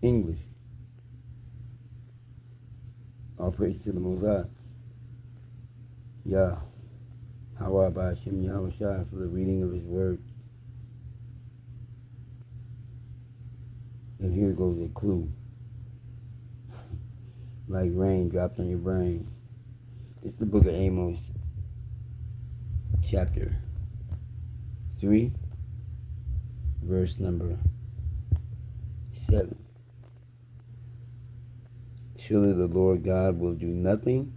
English. All praise to the Most High. Yah. Hawa Ba'ashem Yahweh Shai for the reading of his word. And here goes a clue. Like rain dropped on your brain. It's the book of Amos, chapter 3, verse number 7. Surely the Lord God will do nothing,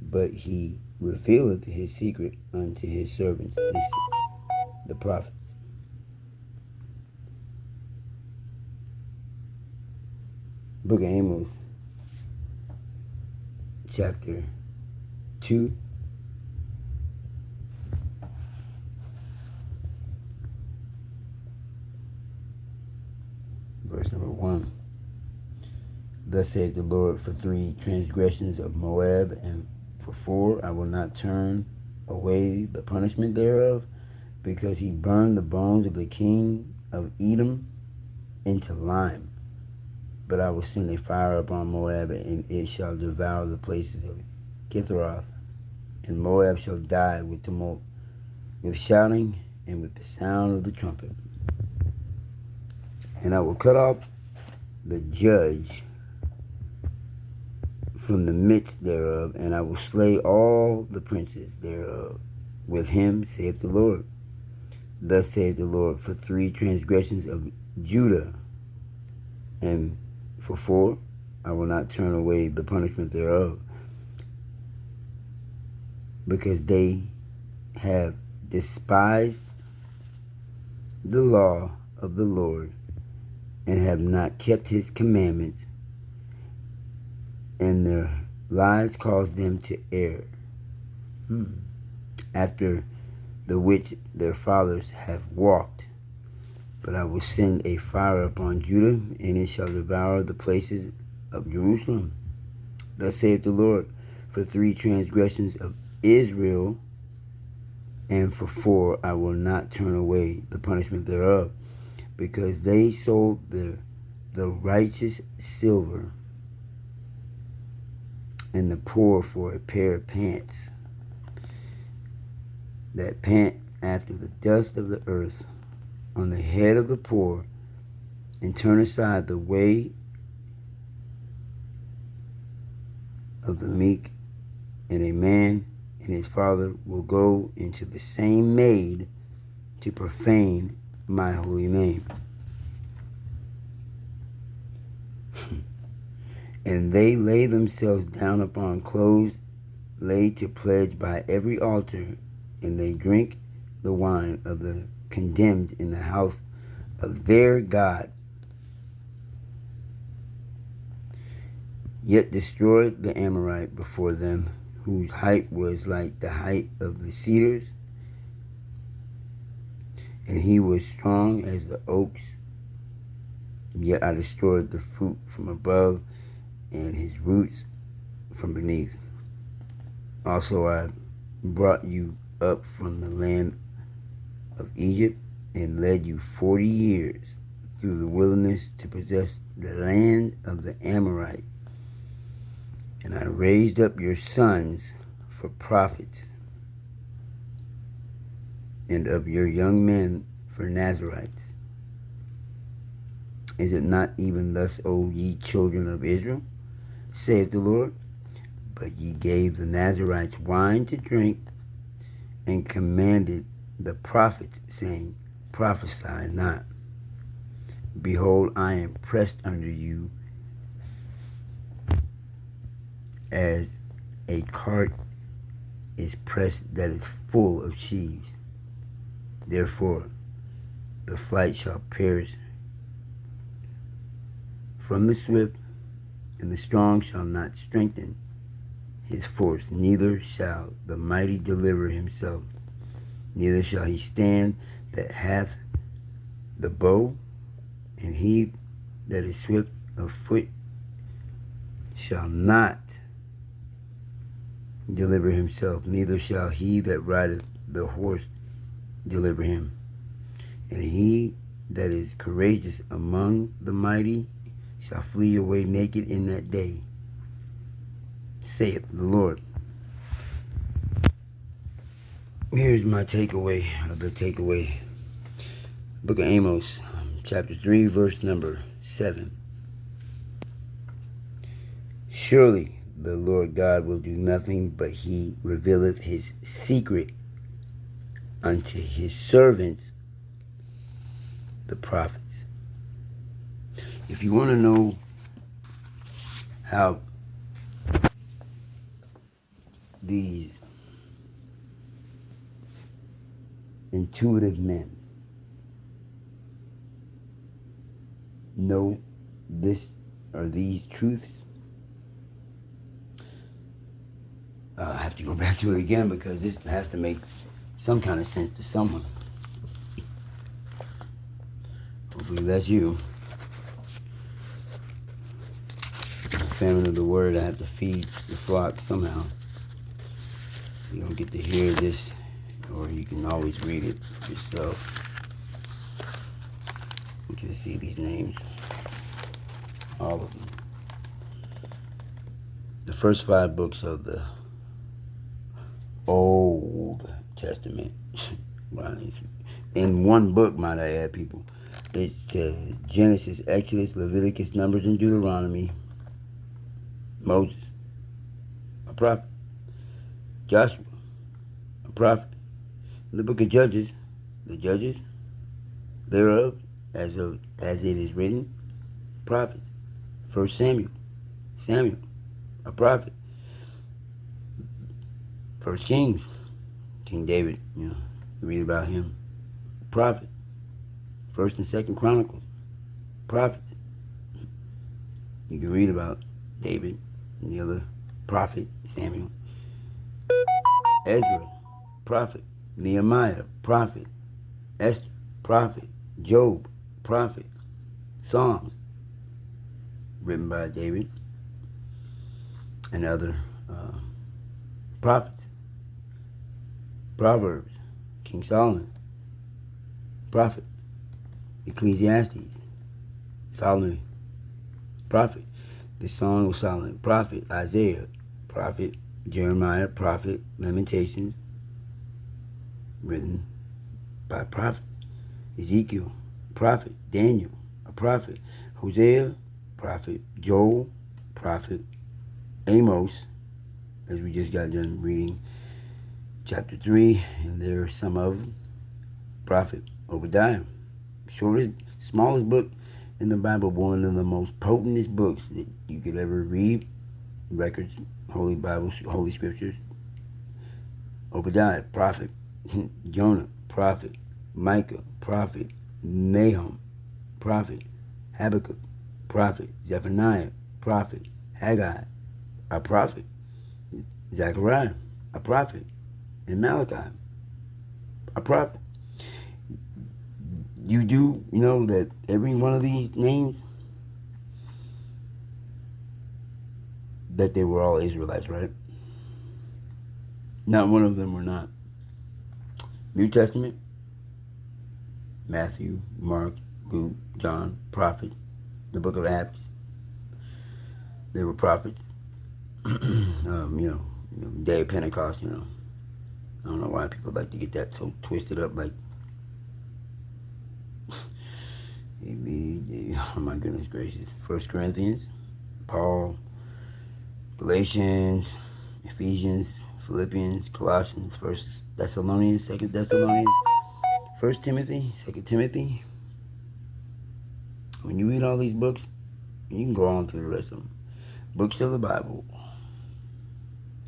but he revealeth his secret unto his servants, the prophets. Book of Amos, chapter 2, verse number 1. Thus saith the Lord, for 3 transgressions of Moab, and for 4 I will not turn away the punishment thereof, because he burned the bones of the king of Edom into lime. But I will send a fire upon Moab, and it shall devour the places of Kithroth, and Moab shall die with tumult, with shouting, and with the sound of the trumpet. And I will cut off the judge from the midst thereof, and I will slay all the princes thereof with him, saith the Lord. Thus saith the Lord, for 3 transgressions of Judah, and for 4 I will not turn away the punishment thereof, because they have despised the law of the Lord, and have not kept his commandments, and their lies caused them to err, after the which their fathers have walked. But I will send a fire upon Judah, and it shall devour the places of Jerusalem. Thus saith the Lord, for 3 transgressions of Israel, and for 4 I will not turn away the punishment thereof, because they sold the righteous silver, and the poor for a pair of pants, that pant after the dust of the earth on the head of the poor, and turn aside the way of the meek, and a man and his father will go into the same maid to profane my holy name. And they lay themselves down upon clothes laid to pledge by every altar, and they drink the wine of the condemned in the house of their God. Yet destroyed the Amorite before them, whose height was like the height of the cedars, and he was strong as the oaks. Yet I destroyed the fruit from above, and his roots from beneath. Also I brought you up from the land of Egypt, and led you 40 years through the wilderness to possess the land of the Amorite. And I raised up your sons for prophets, and of your young men for Nazarites. Is it not even thus, O ye children of Israel, saith the Lord? But ye gave the Nazarites wine to drink, and commanded the prophets, saying, prophesy not. Behold, I am pressed under you as a cart is pressed that is full of sheaves. Therefore the flight shall perish from the swift, and the strong shall not strengthen his force, neither shall the mighty deliver himself, neither shall he stand that hath the bow, and he that is swift of foot shall not deliver himself, neither shall he that rideth the horse deliver him. And he that is courageous among the mighty shall flee away naked in that day, saith the Lord. Here's my takeaway of the takeaway. Book of Amos, chapter 3, verse number 7. Surely the Lord God will do nothing, but he revealeth his secret unto his servants, the prophets. If you want to know how these intuitive men know this or these truths, I have to go back to it again because this has to make some kind of sense to someone. Hopefully that's you. Famine of the word, I have to feed the flock somehow. You don't get to hear this, or you can always read it for yourself. You can see these names, all of them. The first 5 books of the Old Testament, in one book, might I add, people. It's Genesis, Exodus, Leviticus, Numbers, and Deuteronomy. Moses, a prophet. Joshua, a prophet. The book of Judges, the judges thereof, as it is written, prophets. 1 Samuel, a prophet. 1 Kings, King David, you read about him, prophet. 1st and 2nd Chronicles, prophets. You can read about David and the other prophet, Samuel. Ezra, prophet. Nehemiah, prophet. Esther, prophet. Job, prophet. Psalms, written by David and other prophets. Proverbs, King Solomon, prophet. Ecclesiastes, Solomon, prophet. The Song of Solomon, prophet. Isaiah, prophet. Jeremiah, prophet. Lamentations, written by prophets. Ezekiel, prophet. Daniel, a prophet. Hosea, prophet. Joel, prophet. Amos, as we just got done reading chapter 3, and there are some of them. Prophet. Obadiah, shortest, smallest book in the Bible, but one of the most potentest books that you could ever read. Records, Holy Bible, Holy Scriptures. Obadiah, prophet. Jonah, prophet. Micah, prophet. Nahum, prophet. Habakkuk, prophet. Zephaniah, prophet. Haggai, a prophet. Zechariah, a prophet. And Malachi, a prophet. You do know that every one of these names, that they were all Israelites, right? Not one of them were not. New Testament, Matthew, Mark, Luke, John, prophets. The book of Acts, they were prophets. Day of Pentecost, I don't know why people like to get that so twisted up, like, oh my goodness gracious. 1 Corinthians, Paul, Galatians, Ephesians, Philippians, Colossians, 1 Thessalonians, 2 Thessalonians, 1 Timothy, 2 Timothy. When you read all these books, you can go on through the rest of them. Books of the Bible.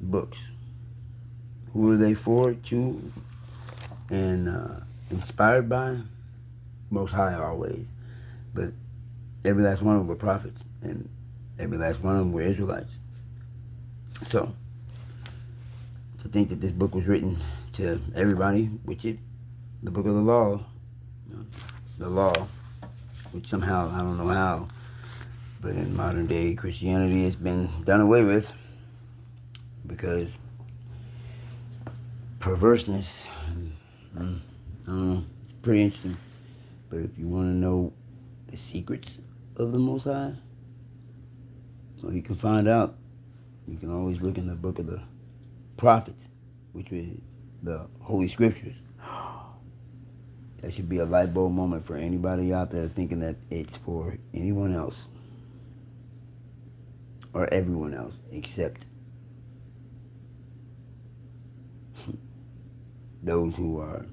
Books. Who are they for, to, and inspired by? Most High always. But every last one of them were prophets, and every last one of them were Israelites. So, to think that this book was written to everybody, which the book of the law, the law, which somehow, I don't know how, but in modern day Christianity it's been done away with because perverseness. I don't know, it's pretty interesting. But if you want to know the secrets of the Most High, Well, you can find out. You can always look in the book of the prophets, which is the Holy Scriptures. That should be a light bulb moment for anybody out there thinking that it's for anyone else or everyone else except those who are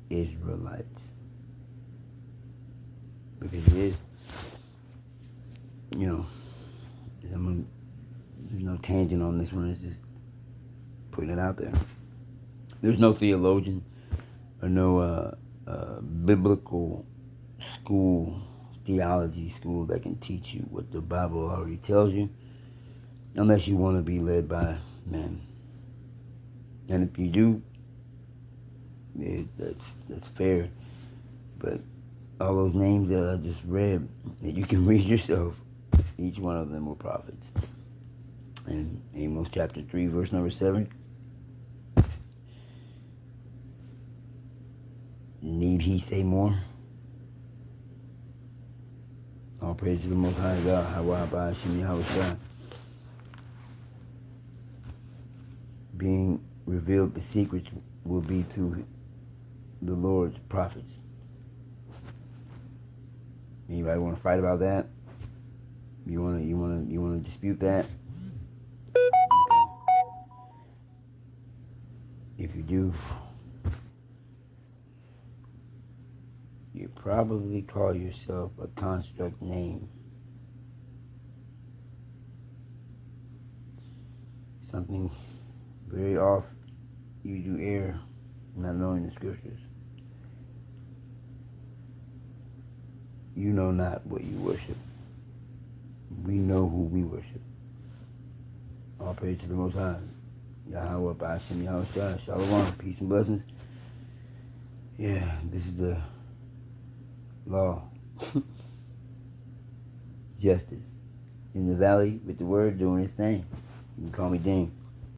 Israelites. Because it is, there's no tangent on this one. It's just putting it out there. There's no theologian or no biblical school, theology school that can teach you what the Bible already tells you, unless you want to be led by men. And if you do, that's fair. But all those names that I just read, that you can read yourself, each one of them were prophets. In Amos chapter 3, verse number 7, need he say more? All praise to the Most High God, Hawah Hashem Yahushua. Being revealed, the secrets will be through the Lord's prophets. Anybody want to fight about that? You want to dispute that? Okay. If you do, you probably call yourself a construct name. Something very off you do err, not knowing the scriptures. You know not what you worship. We know who we worship. All praise to the Most High. Yahweh Ba'ashem Yahushua. Shalom. Peace and blessings. Yeah, this is the law. Justice. In the valley with the word doing its thing. You can call me Ding.